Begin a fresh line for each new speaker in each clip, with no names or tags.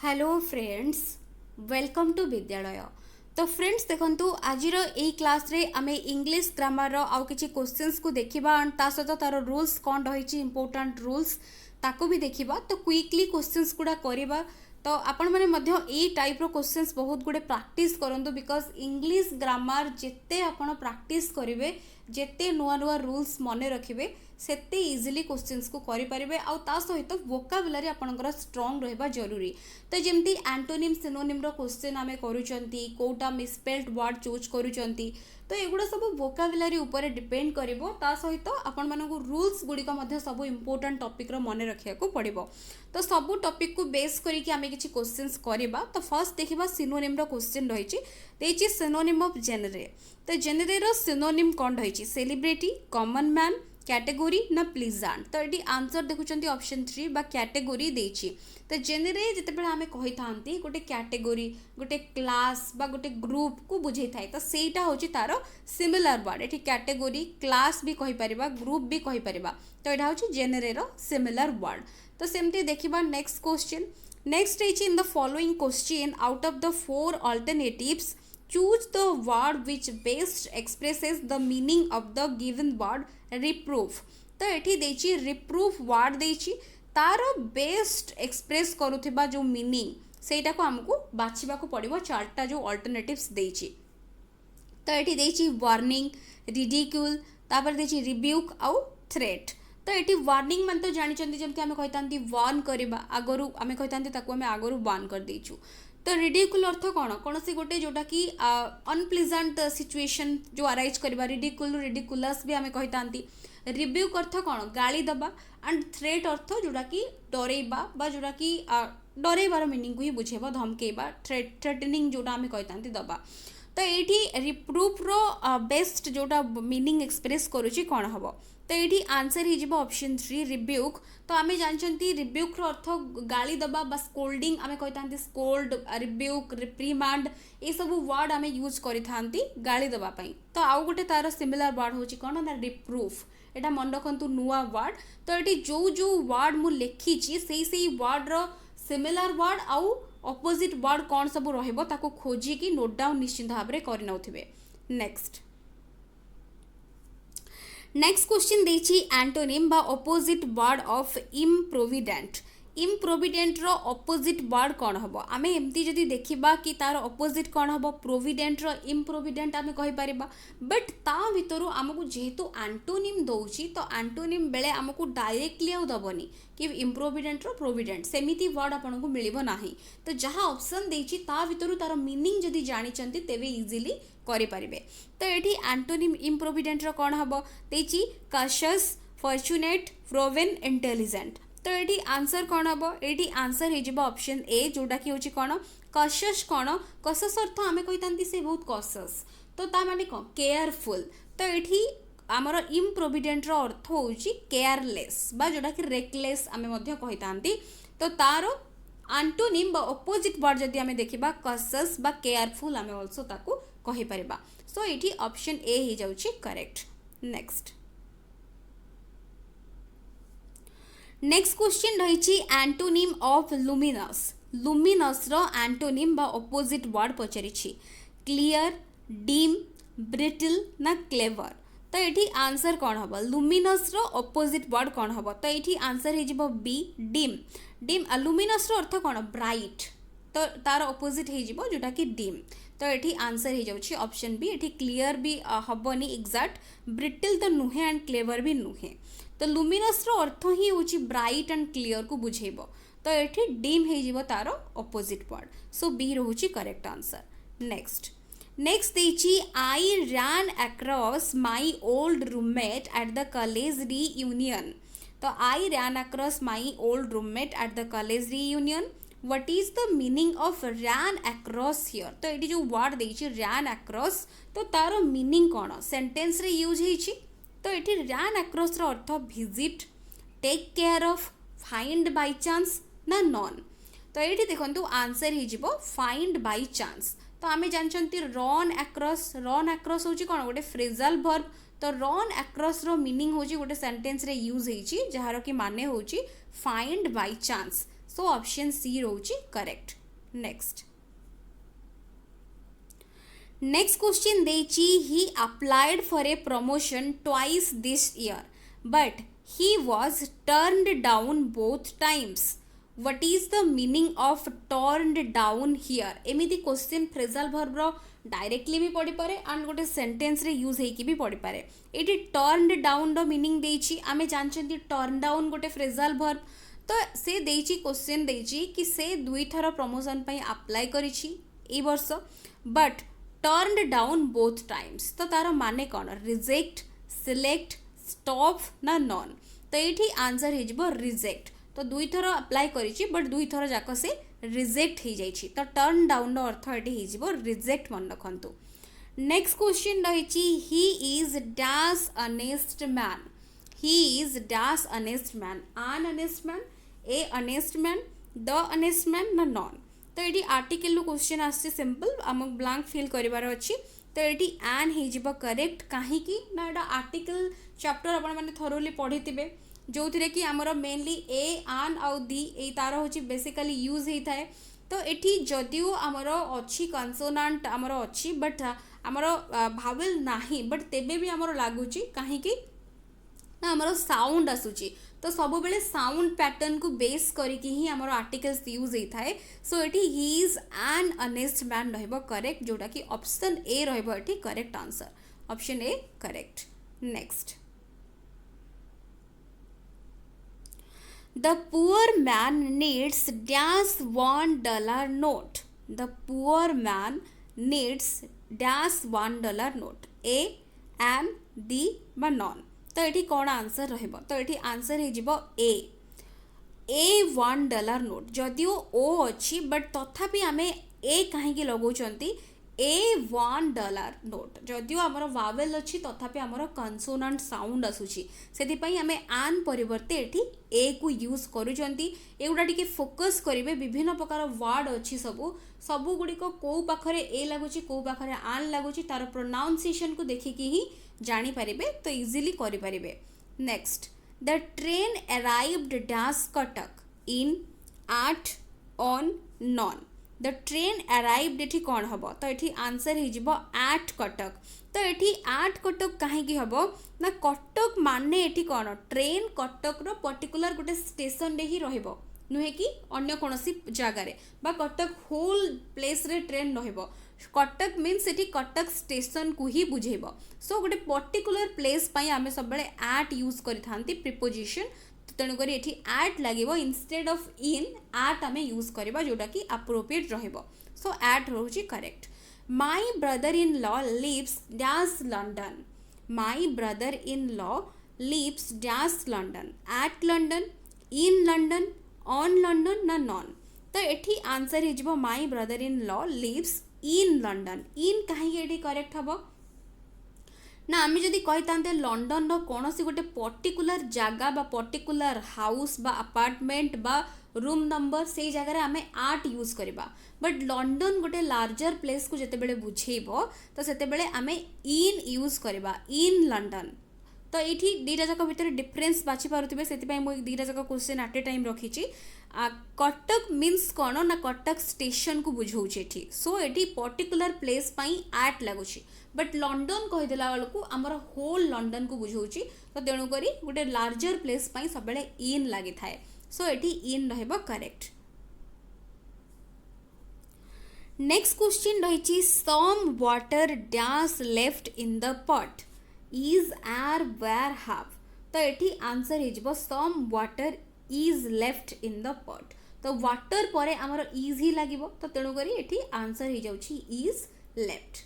Hello friends, welcome to विद्यालय। तो friends देखंतु आजिर एई क्लास रे आमे इंग्लिश ग्रामर रो आउ किछि क्वेश्चंस को देखिबा एंड ता सहित तार रूल्स कोन रहिछि इंपोर्टेंट रूल्स ताको भी देखिबा। तो क्विकली क्वेश्चंस गुडा करिबा। तो आपण माने मध्य एई टाइप रो क्वेश्चंस बहुत गुडे प्रैक्टिस करंतु बिकॉज इंग्लिश ग्रामर जेते आपण प्रैक्टिस करिवे जेते नुआ नुआ रूल्स मने रखिबे सेते इजिली क्वेश्चंस को करि परिबे आउ ता सहित वोकाबुलरी आपनकर स्ट्रांग रहबा जरूरी। तो जेमती एंटोनिम सिनोनिम रो क्वेश्चन आमे करूचंती कोटा मिसस्पेल्ड वर्ड चूज करूचंती तो एगुडा सब वोकाबुलरी ऊपर डिपेंड करिवो ता सहित आपण मानकु रूल्स गुडी का मध्य सब इंपोर्टेंट टॉपिक रो मने रखिया को पड़िबो। तो सब टॉपिक को बेस करी कि आमे किछि क्वेश्चंस करिबा। तो फर्स्ट देखिबा सिनोनिम रो क्वेश्चन रहिछि देछि सिनोनिम ऑफ जेनरे। तो जेनरे रो सिनोनिम कोन रहिछि सेलिब्रिटी कॉमन मैन कैटेगोरी ना प्लीजांट। तो ये आंसर देखुं ऑप्शन 3 बा कैटेगोरी देछि। तो जेनरे जिते आमे कहि थांती गोटे कैटेगोरी गोटे क्लास बा गोटे ग्रुप को बुझे थाए तो सेटा होछि तारो सिमिलर वर्ड। एठी कैटेगोरी क्लास भी कहि परिबा ग्रुप भी कहि परिबा। तो एटा होछि जेनरे रो सिमिलर वर्ड। तो सेमती देखिबा next question. Next is in the following question out of the 4 alternatives choose the word which best expresses the meaning of the given word reproof। तो एठी देछि reproof word देछि तार बेस्ट एक्सप्रेस करूथिबा जो meaning सेटा को हमकु बाछिबा को पड़िबो चारटा जो अल्टरनेटिव्स देछि। तो एठी देछि वार्निंग रिडिक्यूल तापर देछि रिब्यूक आउ थ्रेट। तो एठी वार्निंग मन तो जानि चंदी जेम कि हमें कहितांती वार्न करबा आगरु हमें कहितांती ताको हमें आगरु वार्न कर देछु। तो रिडिकुल अर्थ कौन से गोटे जोटा कि अनप्लीजेंट सिचुएशन जो अराइज करबा रिडिकुल रिडिकुलस भी हमें कहितांती। रिब्यूक अर्थ कौन गाली दबा एंड थ्रेट अर्थ जोटा कि डरेबा बा जोटा कि डरेबार मीनिंग को ही बुझेबा धमकेबा थ्रेटनिंग जोटा हमें कहितांती दबा। तो ये रिप्रूफ रो बेस्ट जोटा मीनिंग एक्सप्रेस करुची कौन हम। तो ये आंसर हो ऑप्शन 3 रिब्यूक। तो आम जानते रिब्यूक रो अर्थ गाली दबा बा स्कोल्डिंग आम कही स्कोल्ड रिब्यूक रिप्रीमांड ये सब वर्ड आम यूज करी गाली दबाई। तो आउ गोटे तार सिमिलर वर्ड होची कौन ना रिप्रूफ। एटा मन रखु नुआ वर्ड। तो ये जो जो वर्ड मु लिखी से वर्ड रो सिमिलर वर्ड आउ अपोजिट वर्ड कौन सब रहिबो ताको खोजी की नोट डाउन निश्चित भाव में कर नउथिबे। नेक्स्ट क्वेश्चन देछि एंटोनिम बा opposite word of improvident. Improvident रो अपोजिट वर्ड कौन हम आमे एमती जदि देखिबा कि तार अपोजिट कौन हम प्रोविडेंट रो इम्प्रोविडेंट आमे कहि परिबा। बट ता भितरु हमकु जेहेतु एंटोनिम दउची तो एंटोनिम बेले हमकु डायरेक्टली आउ दबनी कि इम्प्रोविडेंट रो प्रोविडेंट सेमिति वर्ड आपनको मिलिबो नाही। तो जहाँ ऑप्शन देछि ता भितरु तार मीनिंग जदि जानि चंती तेबे इजीली करि परिबे। तो एठी एंटोनिम इम्प्रोविडेंट रो कौन हम देछि कशियस फॉर्चुनेट प्रोवेन इंटेलिजेंट। तो ये आंसर कौन हम ये आंसर हो ऑप्शन ए जोटा कि हूँ कौन कशियस। कौन कशियस अर्थ आम कही से बहुत कशियस तो ता माने कौन केयरफुल। तो ये आमर इम्प्रोविडेंट रो अर्थ हूँ केयरलेस बा जोटा कि रेकलेस आम कही। तो तार एंटोनिम बा अपोजिट वर्ड जदि आम देखा कशियस बा केयरफुल आम ऑल्सो ताकू कहि परिबा। सो ये ऑप्शन ए हो जाउछि करेक्ट। नेक्स्ट क्वेश्चन रही एंटोनिम ऑफ लुमिनस। लुमिनस रो एंटोनिम बा अपोजिट वर्ड पचारि क्लियर डिम ब्रिटल ना क्लेवर। तो ये आंसर कौन हम लुमिनस रो अपोजिट वर्ड कौन हम। तो ये आंसर हो बी डिम। डिम लुमिनस रो अर्थ कौन ब्राइट तो तार अपोजिट हो जोटा कि डिम। तो ये आंसर हो जाउछि ऑप्शन बी। ये क्लियर भी हबनी एग्जैक्ट ब्रिटल तो नुहे एंड क्लेवर भी नुहे। तो लुमिनस रो अर्थ ही हूँ ब्राइट एंड क्लियर को बुझेब। तो ये डिम हो तार अपोजिट वर्ड। सो बी रोचे करेक्ट आंसर। नेक्स्ट देछि I ran across my old roommate at the college reunion. तो I ran across my old roommate at the college reunion. What is the meaning of ran across here. तो ये जो word देछि रैन across तो तार meaning कौन sentence रे use होइछि। तो ये रैन अक्रॉस रो अर्थ visit take care of find by chance ना नॉन। तो ये देखो आंसर हो फाइंड बाय चांस। तो आम जानते रन अक्रॉस हूँ कौन गोटे फ्रेजल वर्ब। तो रन अक्रॉस रो मीनिंग हूँ गोटे सेंटेंस रे यूज होइछि जार कि माने हूँ find by chance so option C रोची करेक्ट। नेक्स्ट क्वेश्चन देची he applied for a promotion twice this year but he was turned down both times what is the meaning of turned down here. एमिति question phrasal verb रो directly भी पढ़ी पारे and गोटे sentence रे use होइकी भी पढ़ी पारे। एटी टर्नड डाउन रो मीनिंग देची आमे जानछंती टर्न डाउन गोटे फ्रेजल वर्ब तो से देची क्वेश्चन देची कि से दुई थर प्रमोशन पई अप्लाई करिछि ए वर्ष but turned down both times तो तार माने कौन रिजेक्ट सिलेक्ट स्टॉप ना नॉन तो ये आंसर हो रिजेक्ट तो दुई थर अप्लाई करिछि बट दुई थर जाक से रिजेक्ट हो जाइछि तो टर्न डाउन रो अर्थ ये हो रिजेक्ट मन रखंतु। नेक्स्ट क्वेश्चन रही he is dash honest man he is dash honest man an honest man a honest man the honest man ना नॉन तो ये आर्टिकल क्वेश्चन आसे सिंपल आम ब्लांक फिल करार अच्छी तो ये आन हो करेक्ट कहीं ना यहाँ आर्टिकल चैप्टर आपण मैंने थरोली पढ़ी थे जो थी कि आमर मेनली ए आन आउ दी ए तार हूँ बेसिकली यूज होता है तो ये जदिव आमर अच्छी कन्सोनाट आमर अच्छी बट आमर भावेल नाही बट तेबे भी आमर लगुच कहीं ना आमर साउंड आसूची तो सब बेले साउंड पैटर्न को बेस करके ही आमर आर्टिकल्स यूज होता है सो ये he is an honest man रहिबो करेक्ट जोटा कि ऑप्शन ए रहिबो एठी correct answer option A correct. Next The poor man needs dash $1 note. The poor man needs dash $1 note. A, am, the, बा non तो ये कौन आंसर रहिबो तो ये आंसर हो ए $1 नोट जदिओ ओ अच्छी बट तथापि आमे ए कहीं लगाउछंती $1 नोट जदिओ आमर वावेल अच्छी तथापि आमर कन्सोनाट साउंड आसूची सेथिपई आमे आन परिवर्ते एठी ए को यूज करूछंती एगुडा टिके फोकस करिवे विभिन्न प्रकार वर्ड अच्छी सबु गुड़िक कौ पाखरे ए लगुची कौ पाखरे आन लगुची तार प्रोनाउंसिएशन को देखिकी ही जानी पारिबे तो इजीली करि पारिबे। Next the train arrived dash Cuttack in 8 on none the train arrived एठी कौन हम तो ये आंसर हो एट कटक तो ये एट कटक कहीं हम ना कटक माने ये कौन ट्रेन कटक रो पर्टिकुलर गोटे स्टेशन रे ही रहिबो नुहे कि अन्य कोनोसी जगार बा कटक होल प्लेस रे ट्रेन रहिबो कटक मीन्स ये कटक स्टेशन को ही बुझेबो सो गोटे पर्टिकुलर प्लेस पई आमे सब बेले एट यूज करि थांती प्रीपोजिशन तेणुक ये एट लगे इनस्टेड ऑफ इन एट आम यूज करवा जोटा कि अप्रोप्रिएट रहिबो सो एट रोची correct. My brother in law lives dash London my brother in law lives dash London at London in London on London ना none तो ये आंसर हो my brother in law lives in London in कहीं correct हम ना आम जदि कही लंडन कौन सी गोटे पर्टिकुलर जगह बा पर्टिकुलर हाउस बा अपार्टमेंट बा रूम नंबर से जगह आम आर्ट यूज करवा बट लंडन गोटे लार्जर प्लेस को जिते बुझेब तो से आम इन यूज करवा इन लंडन तो ये दीटा जाक भितर डिफरेन्स बाछि पारुथिबे सेति मुझे दीटा जाक क्वेश्चन एट ए टाइम रखी कटक मीन्स कौन ना कटक स्टेशन को बुझाऊे ये सो ये पर्टिकुलर प्लेस एट लगुच बट लंडन कहीदेला बेलू आमर होल लंडन को बुझाऊँ तो तेणुक गोटे लार्जर प्लेस सब इन लगी थाए सो ये इन रहिबो करेक्ट। नेक्स्ट क्वेश्चन रही some water dash left in the pot is are were have तो ये आंसर हो some water is left in the pot तो वाटर पर आमर इज ही लगे तो तेणुक ये आंसर हो जाउछि इज लेफ्ट।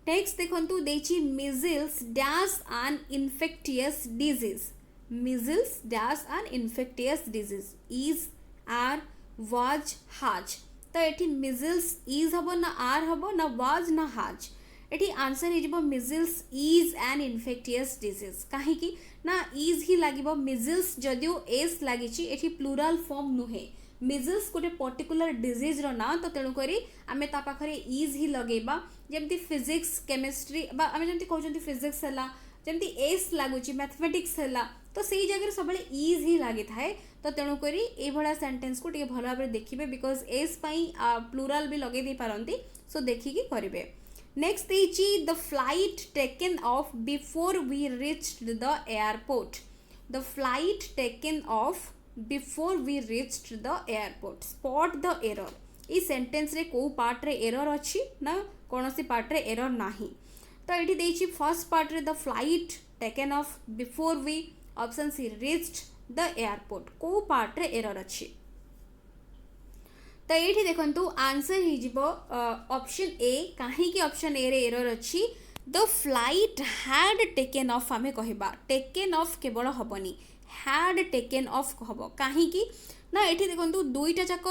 टेक्स्ट देखंतु देछि measles dash an infectious disease measles dash an infectious disease is are was has तो ये मिजल्स इज हम ना आर हम ना वाज ना हाज ये आंसर हो measles is an infectious disease कहीं ना इज ही लगे मिजल्स जदिओ एस लगी प्लूराल फॉर्म नुहे मिजल्स गोटे पर्टिकुलर डिजीज रो ना तो तेणुक आम पाखे इज ही लगेबा जमती फिजिक्स केमिस्ट्री आम जमी कहते फिजिक्स है जमती एस लगुच मैथमेटिक्स है तो से जगह सब इज ही लगी थाए तो तेणुक ये सेंटेंस को टे भल भाव देखिए बिकज एस प्लूराल भी लगे दे पारती सो देखिकी करेंगे next the flight taken off before we reached the airport the flight taken off before we reached the airport spot the error ये सेंटेंस रे को पार्ट रे एरर अच्छी ना कौन सी पार्ट रे एरर नाही तो ये देछि फर्स्ट पार्ट रे the flight taken off before we option C reached the airport को पार्ट रे एरर अच्छी तो ये देखो आंसर हो ऑप्शन ए कहीं ऑप्शन ए रे एरर अच्छी the flight had taken of आमे कहबा टेकन ऑफ केवल हबनी हैड टेकन ऑफ हम कहीं ना ये देखो दुईटा जाक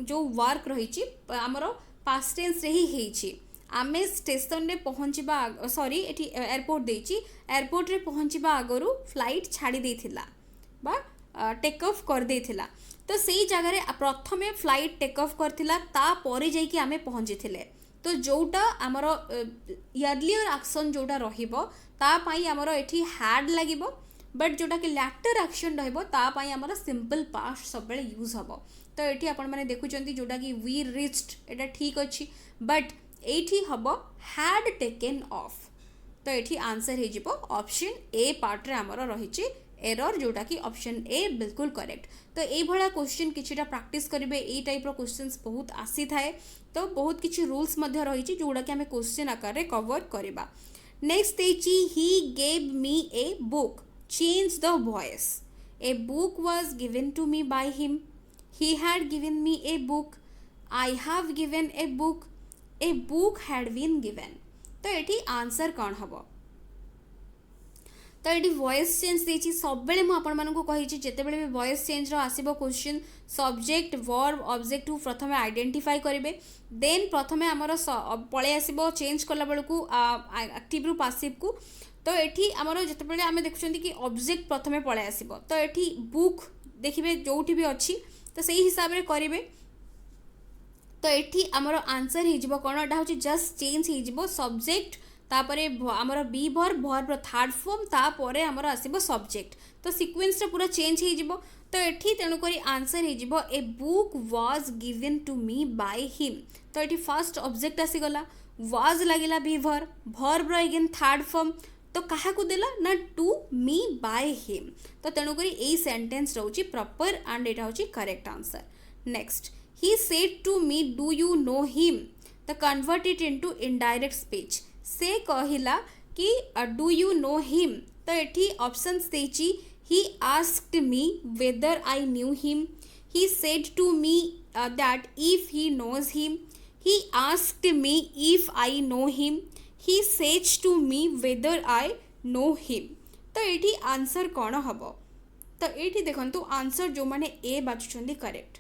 जो वर्क रही आमर पास्ट टेंस रे ही आमे स्टेशन रे पहुँचवा सॉरी ये एयरपोर्ट देछि एयरपोर्ट रे पहुँचवा आगरू फ्लाइट छाड़ी देथिला बा टेक ऑफ कर देथिला तो सही जगह प्रथमे फ्लाइट टेक ऑफ करथिला ता परे जाइकी आमे पहुँचीथिले तो जोटा आमर अर्लियर एक्शन जोटा रहिबो ता पई आमर एठी हैड लागिबो बट जोटा कि लैटर एक्शन रही आमर सिंपल पास्ट सब यूज हम तो ये आपण मैंने देखुं जोटा कि वी रिच्ड एटा ठीक अच्छी बट ये हम हैड टेकन ऑफ तो ये आंसर हो ऑप्शन ए पार्ट रे आमर रही एरर जोटा कि ऑप्शन ए बिल्कुल करेक्ट तो ये क्वेश्चन किछिटा प्रैक्टिस करेंगे ये टाइप क्वेश्चंस बहुत आसी थाए तो बहुत किछि रूल्स रही जोटा कि आम क्वेश्चन आकार रे कवर करबा next he gave me a book change the voice a book was given to me by him he had given me a book I have given a book had been given तो ये answer कौन हम तो ये voice change देछि सब बेले मु आपण मानकु कहिछि जेते बेले भी वॉइस चेंज रो आसीबो क्वेश्चन सब्जेक्ट वर्ब ऑब्जेक्ट को प्रथमे आइडेंटिफाई करिवे देन प्रथमे हमर पळे आसीबो चेंज कला बेलकु एक्टिव रु पासिव को तो ये आमर जिते आम देखुं कि ऑब्जेक्ट प्रथमे पलै आसब तो ये बुक देखिए जो भी अच्छी तो सही हिसाब से करेंगे तो ये आमर आंसर हो कौन एटा हूँ जस्ट चेंज हो सब्जेक्ट तापरे आमर be verb verb third form तापर आमर आसब सब्जेक्ट तो सिक्वेन्स पूरा चेंज हो तो ये तेणुक आंसर हो a book was given to me by him तो ये फर्स्ट ऑब्जेक्ट आसीगला वाज लगिला be verb verb again third form तो क्या देला ना टू मी बाय हिम तो तेणुक यही सेंटेंस रोची प्रॉपर एंड एटा होची correct answer next he said to me do you know him तो convert it into indirect speech से कहिला कि डू यू नो हिम तो ये ऑप्शंस देची he asked me whether I knew him he said to me that if he knows him he asked me if I know him he says to me whether I know him तो ये answer कौन हम तो ये देखो answer जो मैंने ए बाछुंट correct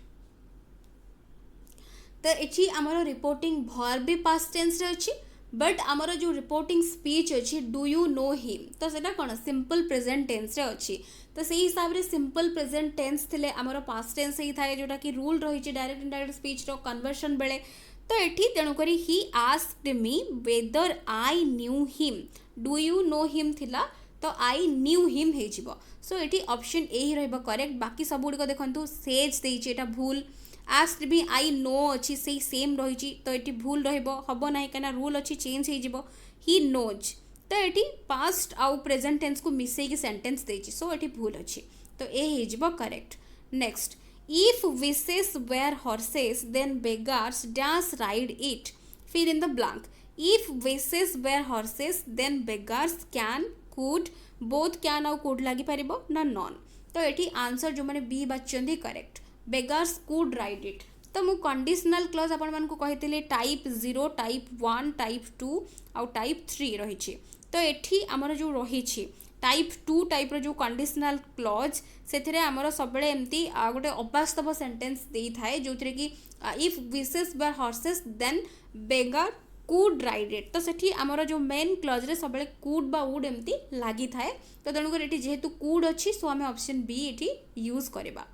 तो ये आमर रिपोर्टिंग वर्ब भी पास्ट टेंस रे अच्छी बट आमर जो रिपोर्टिंग स्पीच अच्छी डू यू नो हिम तो सेटा कौन सिंपल प्रेजेंट टेंस रे अच्छी तो से हिसाब से सिंपल प्रेजेंट टेंस थिले आमर पास्ट टेंस ही थाए जोटा कि रूल रही डायरेक्ट इनडायरेक्ट स्पीच रो कन्वर्सन बेले तो ये तेणुक he asked me whether I knew him do you know him थिला तो आई न्यू हिम हो सो ये ऑप्शन ए ही रहिबो करेक्ट बाकी सब गुड़िक देखो सेज देछि एटा भूल आस्क्ड भी आई नो अच्छी से सेम रही तो ये भूल रब ना कहीं रूल अच्छी चेंज हो ही नोज तो ये पास्ट आउ प्रेजेंट टेंस को मिसेकी सेंटेंस देछि सो ये भूल अच्छी तो ए हो correct next If wishes were horses, then beggars dash ride it. Fill in the blank. If wishes were horses, then beggars can, could, both can और could लगी पारिबो ना none. तो ये आंसर जो मैंने बी बाछिंदी correct beggars could ride it. तो मु कंडीशनल क्लॉज आपण मानकु कहितले टाइप 0 टाइप 1 टाइप 2 और टाइप 3 रही तो ये आमर जो रही टाइप 2 टाइप जो कंडीशनल क्लॉज से आमर सब एमती गोटे अवास्तव सेंटेंस दे थाए जो थे कि if wishes were horses then beggar could ride it तो सेठी आमर जो मेन क्लॉज रे सब कुड बा वुड एमती लगी थाए तो तेणुक ये जेहेतु कुड अच्छी सो आम ऑप्शन बी ये यूज करवा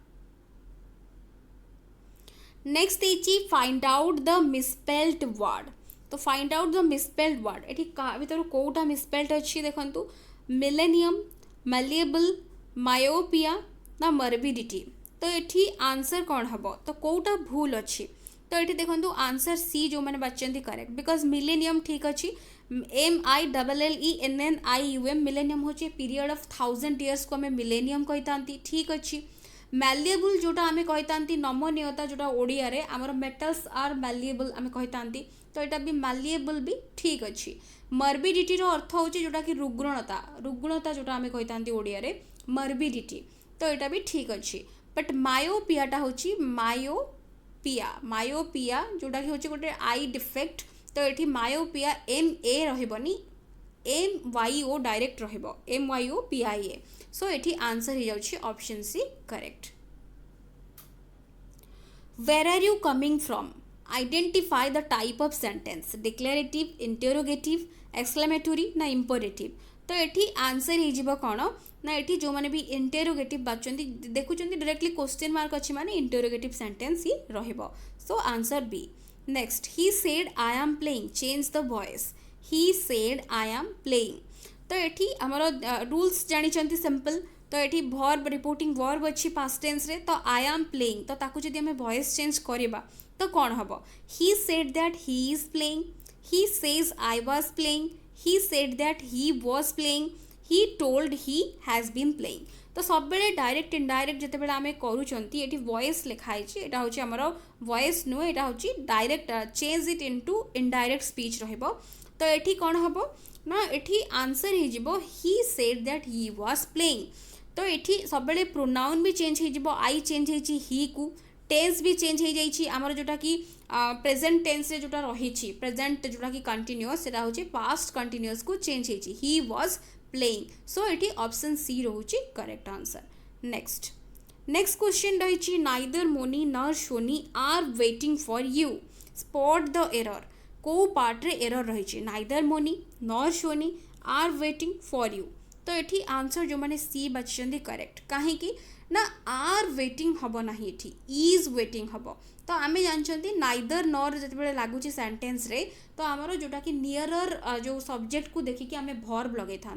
नेक्स्ट है find out the misspelled word तो find out the misspelled word ये भर कौटा मिसस्पेल्ड अच्छी देखु मिलेनियम, मैलिएबल, मायोपिया ना मर्बिडिटी। तो ये आंसर कौन हम तो कौटा भूल अच्छी तो ये देखो आंसर सी जो मैंने बाचंती करेक्ट बिकज मिलेनियम ठीक अच्छी MILLENNIUM मिलेनियम हूँ पीरियड ऑफ 1000 इयर्स को आम मिलेनियम कही ठीक अच्छी मैलिएबल जोटा आम कही नमनीयता जोटा ओडिया रे आमर मेटल्स आर मैलिएबल आम कही तो यहाँ भी मैलिएबल भी ठीक अच्छी मर्बिडिटी अर्थ हूँ जोटा कि रुग्णता रुग्णता जोटा आम कही ओडिया रे मर्बिडिटी तो यहाँ भी ठीक अच्छी बट मायोपियाटा हूँ मायोपिया जोटा कि हूँ गोटे आई डिफेक्ट तो ये मायोपिया MA रही MYO डायरेक्ट MYOPIA सो ये आंसर हो जाउछि option C correct. Where are you coming from identify the type of sentence declarative interrogative exclamatory ना इंपोरेटिव तो ये आंसर हो कौन ना ये जो मैंने भी इंटरोगेटिव बाचुंती देखुं डायरेक्टली क्वेश्चन मार्क अच्छी माने इंटरोगेटिव सेंटेंस ही रहिबो so answer B. Next he said I am playing change the voice he said I am playing तो ये आमर रूल्स जानी सिंपल तो ये वर्ब रिपोर्टिंग वर्ब अच्छी पास्ट टेंस रे तो आई एम प्लेइंग तो ताकू जदि आम वॉइस चेंज करवा तो कौन हम he said that he is playing he says I was playing he said that he was playing he told he has been playing तो सब बेले डायरेक्ट इनडायरेक्ट जिते बेले आम करूँगी ये वॉइस लिखाई यहाँ हूँ आमर वॉइस नुहे यहाँ हूँ direct change it into indirect speech रहिबो तो ये कौन हम ना ये आंसर हो ही said that he was playing तो ये सब बेले प्रोनाउन भी चेंज हो आई चेंज हो ही को टेंस भी चेंज हो जाइए आमर जोटा कि प्रेजेंट टेंस रे जोटा रही प्रेजेंट जोटा कि कंटिन्यूअस सेटा होची पास्ट कंटिन्यूअस को चेंज होची ही वाज प्लेइंग सो ये ऑप्शन सी रोची करेक्ट आंसर। नेक्स्ट क्वेश्चन रही neither Moni nor Shoni are waiting for you spot the error को पार्ट रे एरर रही neither Moni nor Shoni are waiting for you तो ये आंसर जो मैंने सी बाछिଛନ୍ତି करेक्ट कहीं ना आर वेटिंग हम ना ये इज वेटिंग हम तो आम जानते नाइदर नर जो लगुच सेंटेंस रे तो आमर जोटा कि नियरर जो सब्जेक्ट को देखिकी आम भर्ब लगे था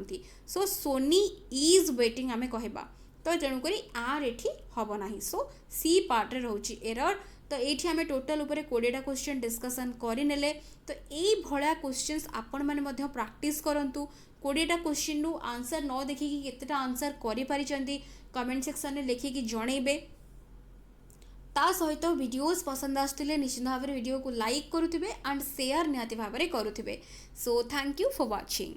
सो सोनी इज वेटिंग आम कहबा तो तेणुक आर ये हम ना सो सी पार्ट रे रोची एरर तो ये आम टोटाल उपर 20टा क्वेश्चन डिस्कसन करने तो ये भाया क्वेश्चंस आपण मैंने प्रैक्टिस करूँ 20टा क्वेश्चन रु आंसर न देखिकी केतेटा आंसर करि कमेंट सेक्शन में लिखिकी जनइबे ता सहित वीडियोस पसंद आसुले निश्चित भाव में वीडियो को लाइक करुथिबे एंड शेयर निहाती भाव में करुथिबे so thank you for watching.